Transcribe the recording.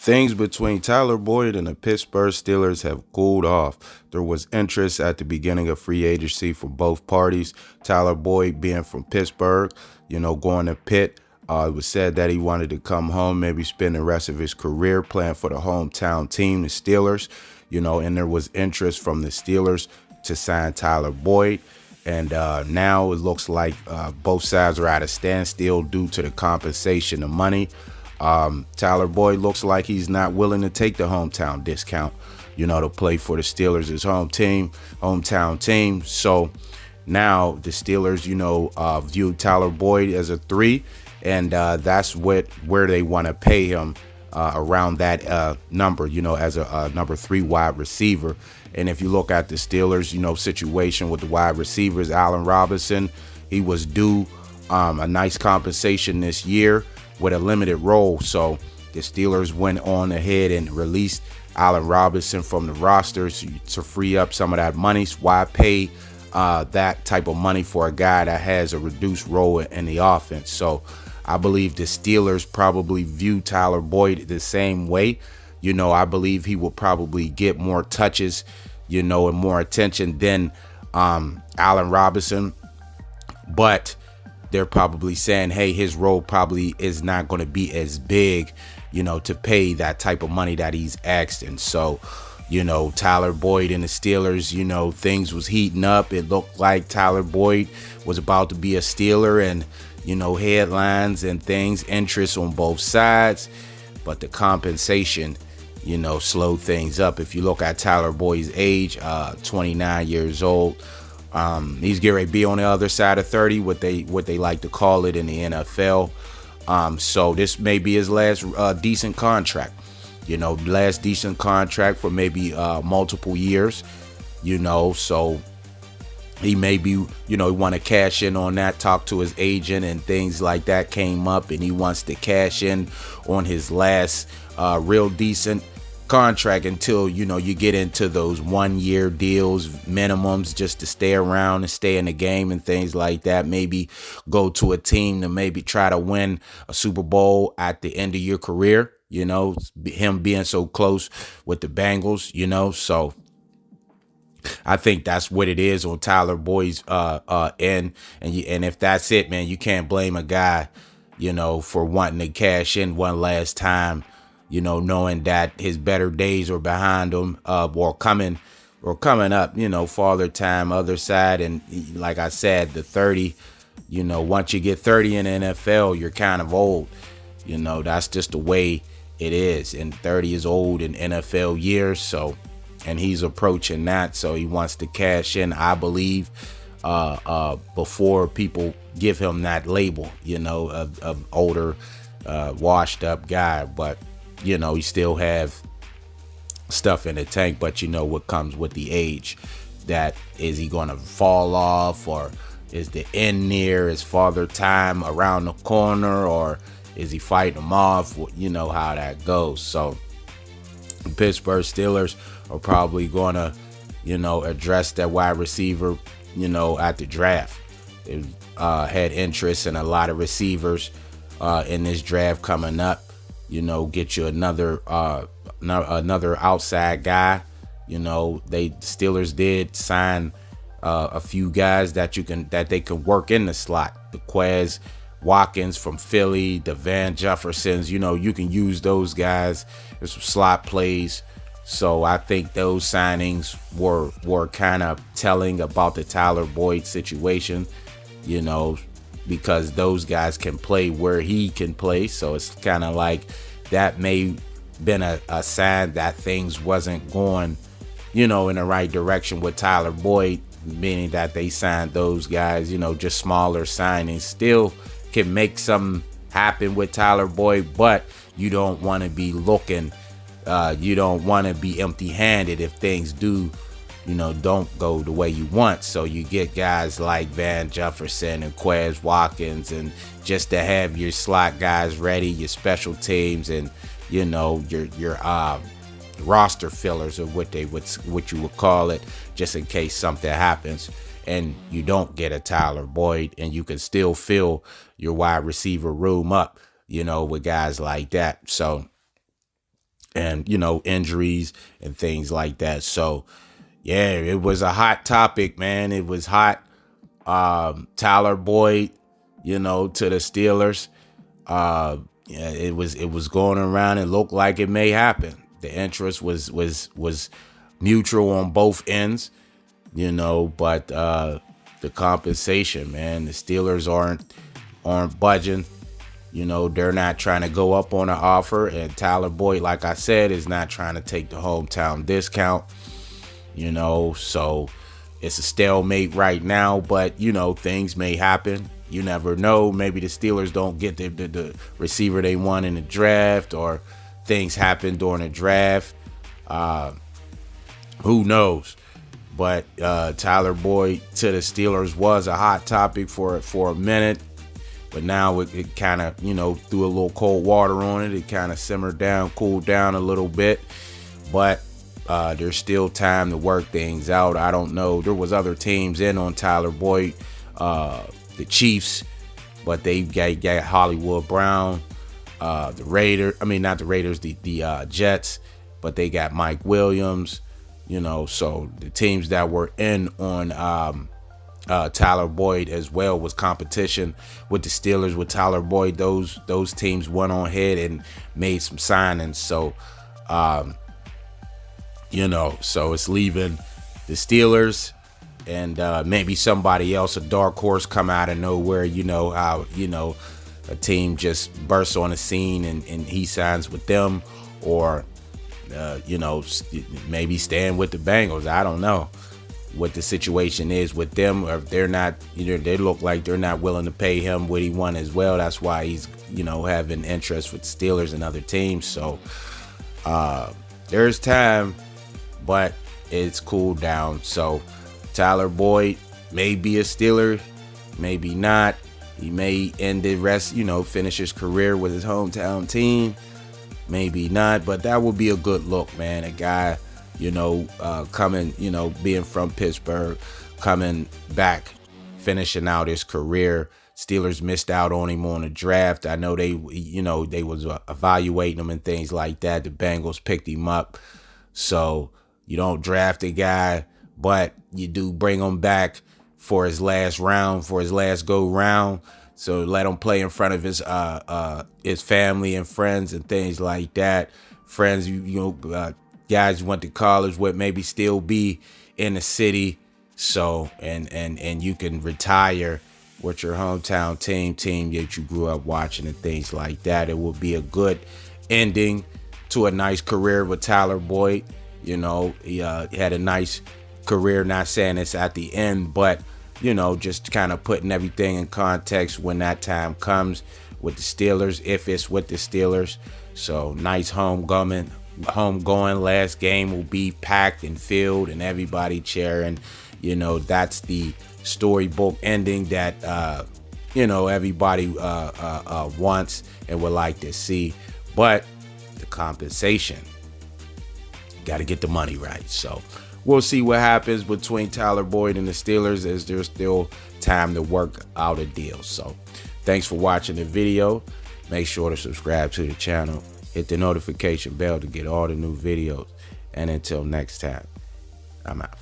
Things between Tyler Boyd and the Pittsburgh Steelers have cooled off. There was interest at the beginning of free agency for both parties. Tyler Boyd being from Pittsburgh, going to Pitt. It was said that he wanted to come home, maybe spend the rest of his career playing for the hometown team, the Steelers, and there was interest from the Steelers to sign Tyler Boyd. And now it looks like both sides are at a standstill due to the compensation, the money. Tyler Boyd looks like he's not willing to take the hometown discount, to play for the Steelers, his hometown team. So now the Steelers, view Tyler Boyd as a 3, and that's where they want to pay him around that number, as a number 3 wide receiver. And if you look at the Steelers, situation with the wide receivers, Allen Robinson, he was due a nice compensation this year with a limited role. So the Steelers went on ahead and released Allen Robinson from the roster to free up some of that money. So why pay that type of money for a guy that has a reduced role in the offense? So I believe the Steelers probably view Tyler Boyd the same way. I believe he will probably get more touches, and more attention than Allen Robinson. But they're probably saying, hey, his role probably is not going to be as big, to pay that type of money that he's asked. And so, Tyler Boyd and the Steelers, things was heating up. It looked like Tyler Boyd was about to be a Steeler, and, headlines and things, interest on both sides. But the compensation, slowed things up. If you look at Tyler Boyd's age, 29 years old, he's getting ready to be on the other side of 30, what they like to call it in the NFL. So this may be his last decent contract, last decent contract for maybe multiple years, so he may be, he want to cash in on that, talk to his agent and things like that came up, and he wants to cash in on his last real decent contract until, you get into those 1-year deals, minimums, just to stay around and stay in the game and things like that. Maybe go to a team to maybe try to win a Super Bowl at the end of your career, him being so close with the Bengals, so I think that's what it is on Tyler Boyd's end. And if that's it, man, you can't blame a guy, for wanting to cash in one last time, knowing that his better days are behind him, or coming up, farther time, other side. And like I said, the 30, once you get 30 in the NFL, you're kind of old. That's just the way it is. And 30 is old in NFL years. So, and he's approaching that. So he wants to cash in, I believe, before people give him that label, of older, washed up guy. But, he still have stuff in the tank. But what comes with the age, that is he going to fall off, or is the end near, is father time around the corner, or is he fighting them off? How that goes. So the Pittsburgh Steelers are probably going to, address that wide receiver, at the draft. They had interest in a lot of receivers in this draft coming up. Get you another outside guy. Steelers did sign a few guys that they can work in the slot. The Quez Watkins from Philly, the Van Jeffersons, you can use those guys as some slot plays. So I think those signings were kind of telling about the Tyler Boyd situation, because those guys can play where he can play. So it's kind of like that may been a sign that things wasn't going, in the right direction with Tyler Boyd, meaning that they signed those guys, just smaller signings. Still can make something happen with Tyler Boyd, but you don't want to be looking, you don't want to be empty-handed if things don't go the way you want. So you get guys like Van Jefferson and Quez Watkins, and just to have your slot guys ready, your special teams, and your roster fillers, or what you would call it, just in case something happens and you don't get a Tyler Boyd, and you can still fill your wide receiver room up, with guys like that. So and, you know, injuries and things like that. So, yeah, it was a hot topic, man. It was hot. Tyler Boyd, you know, to the Steelers. Yeah, it was going around. It looked like it may happen. The interest was mutual on both ends, you know, but the compensation, man, the Steelers aren't budging. You know, they're not trying to go up on an offer, and Tyler Boyd, like I said, is not trying to take the hometown discount. You know, so it's a stalemate right now, but, you know, things may happen. You never know. Maybe the Steelers don't get the receiver they want in the draft, or things happen during the draft. Who knows? But Tyler Boyd to the Steelers was a hot topic for a minute. But now it kind of, you know, threw a little cold water on it. It kind of simmered down, cooled down a little bit. But there's still time to work things out. I don't know. There was other teams in on Tyler Boyd, the Chiefs, but they got Hollywood Brown, the Raiders. I mean, not the Raiders, the Jets, but they got Mike Williams. You know, so the teams that were in on Tyler Boyd as well was competition with the Steelers with Tyler Boyd. Those teams went on ahead and made some signings. So, you know, so it's leaving the Steelers and maybe somebody else, a dark horse, come out of nowhere. You know how, you know, a team just bursts on the scene and he signs with them, or you know, maybe staying with the Bengals. I don't know what the situation is with them, or if they're not, you know, they look like they're not willing to pay him what he won as well. That's why he's, you know, having interest with Steelers and other teams. So there's time, but it's cooled down. So Tyler Boyd may be a Steeler, maybe not. He may end the rest, you know, finish his career with his hometown team, maybe not. But that would be a good look, man. A guy, you know, coming, you know, being from Pittsburgh, coming back, finishing out his career. Steelers missed out on him on the draft. I know they, you know, they was evaluating him and things like that. The Bengals picked him up. So you don't draft a guy, but you do bring him back for his last round, for his last go round. So let him play in front of his family and friends and things like that. Friends, you know, guys you went to college with, maybe still be in the city. So and you can retire with your hometown team that you grew up watching and things like that. It would be a good ending to a nice career with Tyler Boyd. You know, he had a nice career. Not saying it's at the end, but, you know, just kind of putting everything in context when that time comes with the Steelers, if it's with the Steelers. So nice homegoing. Last game will be packed and filled and everybody cheering. You know, that's the storybook ending that you know, everybody wants and would like to see. But the compensation, got to get the money right. So we'll see what happens between Tyler Boyd and the Steelers, as there's still time to work out a deal. So thanks for watching the video. Make sure to subscribe to the channel. Hit the notification bell to get all the new videos. And until next time, I'm out.